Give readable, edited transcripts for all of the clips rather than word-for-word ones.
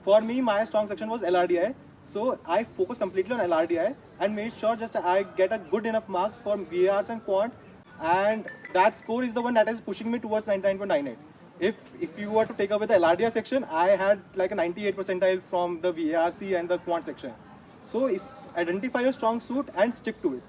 For me, my strong section was LRDI. So I focused completely on LRDI and made sure just I get a good enough marks for VARs and quant, and that score is the one that is pushing me towards 99.98. If you were to take away the LRDI section, I had like a 98 percentile from the VARC and the quant section. So if identify your strong suit and stick to it.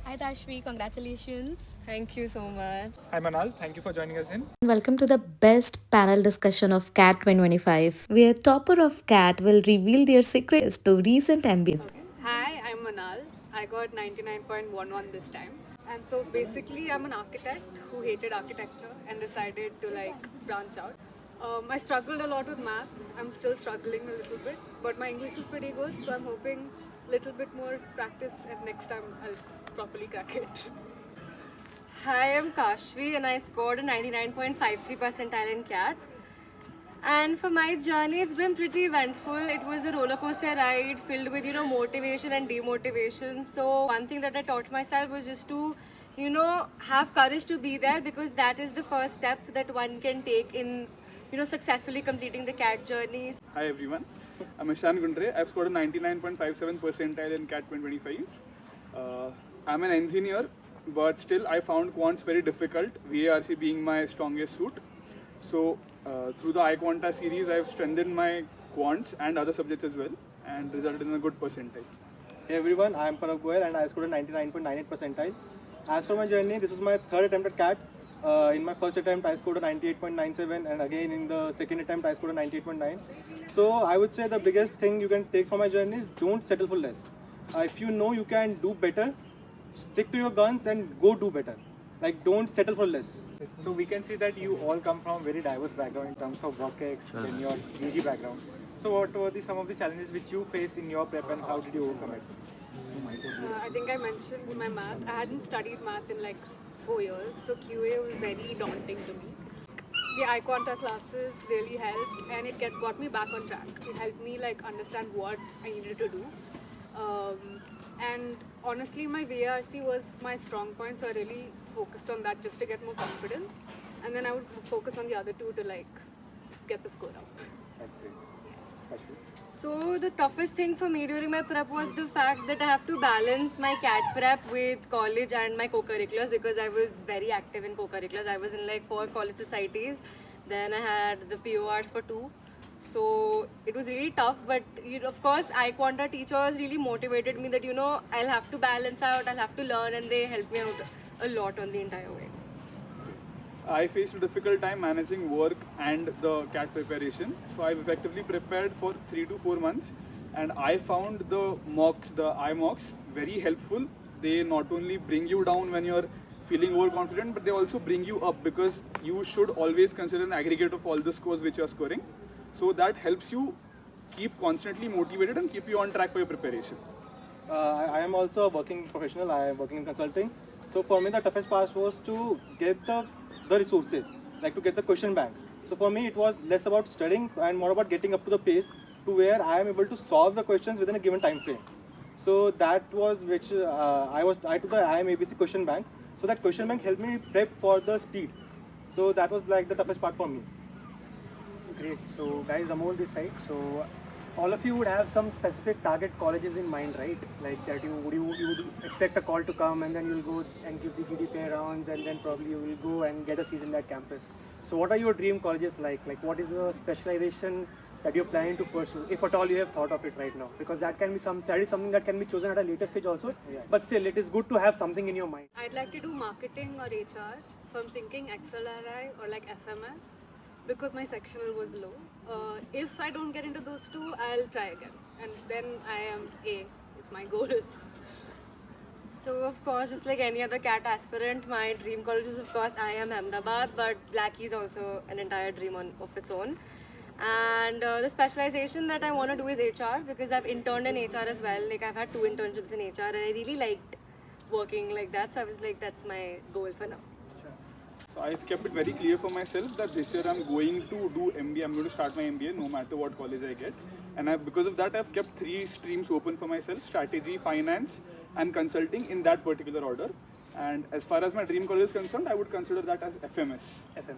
Hi Tashvi, congratulations. Thank you so much. Hi Manal, thank you for joining us in. Welcome to the best panel discussion of CAT 2025, where topper of CAT will reveal their secrets to recent MBA. Hi, I'm Manal. I got 99.11 this time. And so basically, I'm an architect who hated architecture and decided to branch out. I struggled a lot with math. I'm still struggling a little bit, but my English is pretty good, so I'm hoping a little bit more practice and next time I'll properly crack it. Hi, I'm Kashvi and I scored a 99.53 percentile in CAT. And for my journey, it's been pretty eventful. It was a roller coaster ride filled with, motivation and demotivation. So one thing that I taught myself was just to, have courage to be there, because that is the first step that one can take in, successfully completing the CAT journey. Hi everyone, I'm Ishan Gundre. I've scored a 99.57 percentile in CAT 2025. I'm an engineer, but still I found quants very difficult, VARC being my strongest suit. So through the iQuanta series, I've strengthened my quants and other subjects as well, and resulted in a good percentile. Hey everyone, I am Pranav Goyal and I scored a 99.98 percentile. As for my journey, this was my third attempt at CAT. In my first attempt, I scored a 98.97, and again in the second attempt, I scored a 98.9. So I would say the biggest thing you can take from my journey is don't settle for less. If you know you can do better, stick to your guns and go do better. Like, don't settle for less. So we can see that you all come from very diverse background in terms of work ex and your UG background. So what were some of the challenges which you faced in your prep and how did you overcome it? I think I mentioned my math. I hadn't studied math in 4 years, so QA was very daunting to me. The iQuanta classes really helped, and it got me back on track. It helped me understand what I needed to do. And honestly, my VARC was my strong point, so I really focused on that just to get more confidence. And then I would focus on the other two to get the score up. That's great. Kashvi? So the toughest thing for me during my prep was the fact that I have to balance my CAT prep with college and my co-curriculars, because I was very active in co-curriculars. I was in 4 college societies. Then I had the PORs for 2. So it was really tough, but of course, iQuanta teachers really motivated me that, I'll have to balance out, I'll have to learn, and they helped me out a lot on the entire way. I faced a difficult time managing work and the CAT preparation. So I've effectively prepared for 3 to 4 months, and I found the mocks, the iMocks, very helpful. They not only bring you down when you're feeling overconfident, but they also bring you up, because you should always consider an aggregate of all the scores which you're scoring. So that helps you keep constantly motivated and keep you on track for your preparation. I am also a working professional. I am working in consulting. So for me, the toughest part was to get the resources, like to get the question banks. So for me, it was less about studying and more about getting up to the pace to where I am able to solve the questions within a given time frame. So that was which I took the IIM ABC question bank. So that question bank helped me prep for the speed. So that was like the toughest part for me. Great. So guys, Amol this side. So all of you would have some specific target colleges in mind, right? Like that you would expect a call to come and then you'll go and give the GDPA rounds and then probably you will go and get a seat in that campus. So what are your dream colleges like? Like what is the specialization that you're planning to pursue, if at all you have thought of it right now? Because that is something that can be chosen at a later stage also. Yeah. But still, it is good to have something in your mind. I'd like to do marketing or HR, so I'm thinking XLRI or FMS, because my sectional was low. If I don't get into those two, I'll try again, and then I am A. It's my goal. So of course, just like any other CAT aspirant, my dream college is of course IIM Ahmedabad, but Blackie is also an entire dream of its own. And the specialization that I want to do is HR, because I've interned in HR as well. Like I've had 2 internships in HR, and I really liked working like that. So I was like, that's my goal for now. So I've kept it very clear for myself that this year I'm going to do MBA. I'm going to start my MBA no matter what college I get. And because of that, I've kept 3 streams open for myself: strategy, finance, and consulting, in that particular order. And as far as my dream college is concerned, I would consider that as FMS.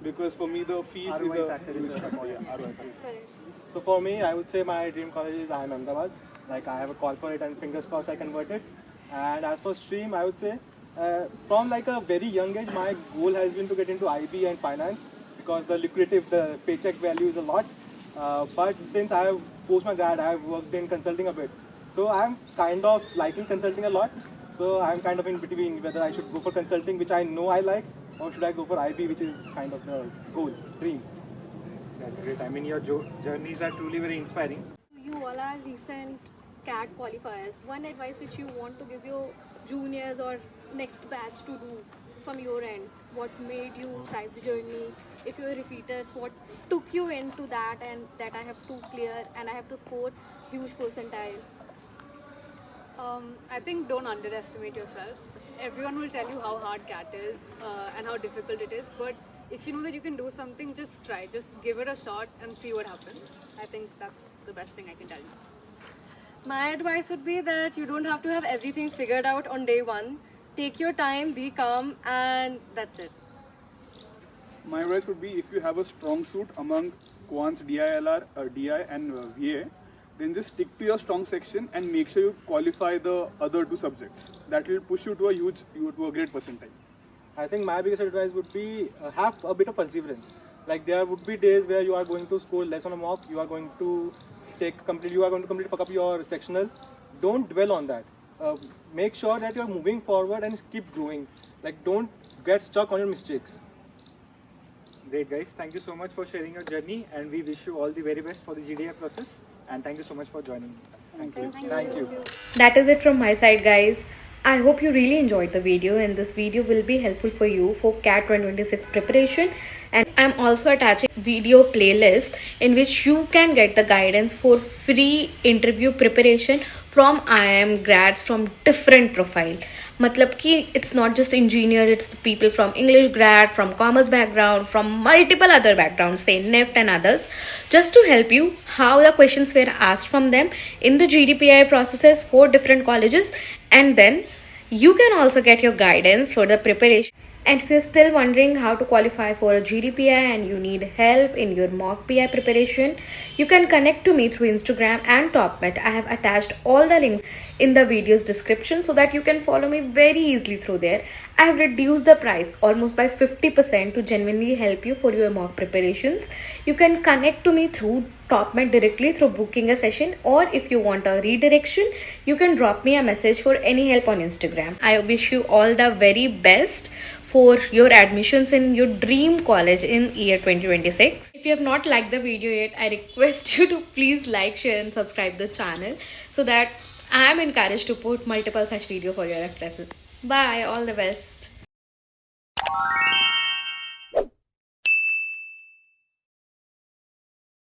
Because for me the fees is ROI a factor is huge a factor. point. Yeah, ROI factor. So for me, I would say my dream college is IIM Ahmedabad. Like I have a call for it, and fingers crossed I convert it. And as for stream, I would say from like a very young age, my goal has been to get into IB and finance because the paycheck value is a lot. But since I have post my grad, I have worked in consulting a bit. So I'm kind of liking consulting a lot. So I'm kind of in between whether I should go for consulting, which I know I like, or should I go for IB, which is kind of the goal, dream. That's great. I mean, your journeys are truly very inspiring. You all are recent CAT qualifiers. One advice which you want to give your juniors or next batch to do from your end? What made you drive the journey? If you're repeaters, what took you into that and that I have to clear and I have to score huge percentile? I think don't underestimate yourself. Everyone will tell you how hard CAT is and how difficult it is, but if you know that you can do something, just try. Just give it a shot and see what happens. I think that's the best thing I can tell you. My advice would be that you don't have to have everything figured out on day one. Take your time, be calm, and that's it. My advice would be if you have a strong suit among quants, DILR, DI and VA, then just stick to your strong section and make sure you qualify the other two subjects. That will push you to a great percentile. I think my biggest advice would be have a bit of perseverance. Like there would be days where you are going to score less on a mock, you are going to completely fuck up your sectional. Don't dwell on that. Make sure that you are moving forward and keep growing. Like don't get stuck on your mistakes. Great, guys. Thank you so much for sharing your journey, and we wish you all the very best for the GDA process. And thank you so much for joining us. Thank you. Thank you. That is it from my side, guys. I hope you really enjoyed the video, and this video will be helpful for you for CAT 2026 preparation. And I'm also attaching video playlist in which you can get the guidance for free interview preparation from IIM grads from different profile. मतलब कि it's not just engineer, it's the people from English grad, from commerce background, from multiple other backgrounds, say NEFT and others, just to help you how the questions were asked from them in the GDPI processes for different colleges, and then you can also get your guidance for the preparation. And if you're still wondering how to qualify for a GDPI and you need help in your mock PI preparation, you can connect to me through Instagram and TopMet. I have attached all the links in the video's description so that you can follow me very easily through there. I have reduced the price almost by 50% to genuinely help you for your mock preparations. You can connect to me through TopMet directly through booking a session, or if you want a redirection, you can drop me a message for any help on Instagram. I wish you all the very best for your admissions in your dream college in year 2026. If you have not liked the video yet, I request you to please like, share and subscribe the channel so that I am encouraged to put multiple such video for your references. Bye, all the best.